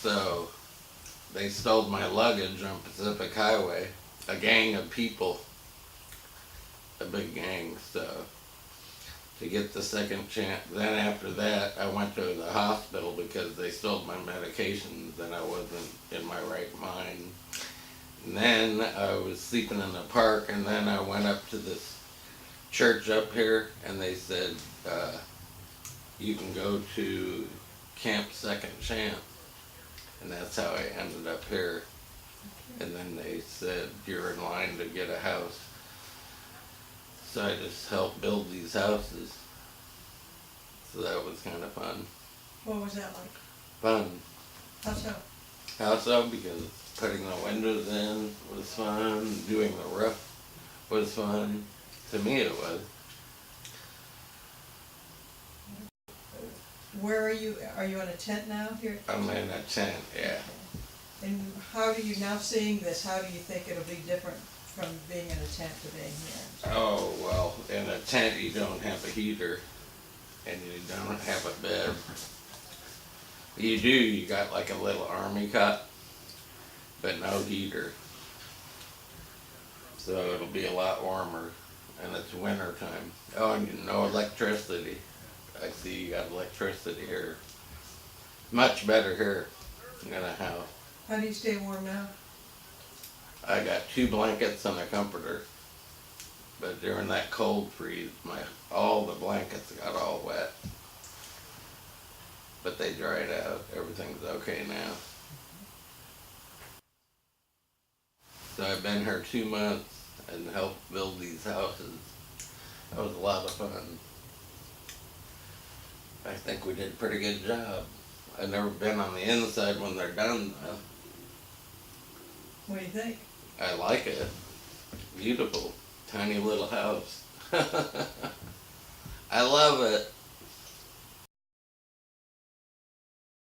So they stole my luggage on Pacific Highway. A gang of people, a big gang. So to get the second chance, then after that, I went to the hospital because they stole my medications and I wasn't in my right mind. And then I was sleeping in the park, and then I went up to this church up here, and they said, you can go to Camp Second Chance. And that's how I ended up here. And then they said, you're in line to get a house. So I just helped build these houses. So that was kind of fun. What was that like? Fun. How so? How so? Because putting the windows in was fun. Doing the roof was fun. To me it was. Where are you? Are you in a tent now here? I'm in a tent, yeah. And how do you, now seeing this, how do you think it'll be different from being in a tent to being here? Oh, well, in a tent you don't have a heater. And you don't have a bed. You do, you got like a little army cot, but no heater. So it'll be a lot warmer, and it's winter time. Oh, and no electricity. I see you got electricity here. Much better here than a house. How do you stay warm now? I got 2 blankets and a comforter. But during that cold freeze, all the blankets got all wet. But they dried out. Everything's okay now. So I've been here 2 months and helped build these houses. That was a lot of fun. I think we did a pretty good job. I've never been on the inside when they're done though. What do you think? I like it. Beautiful. Tiny little house. I love it.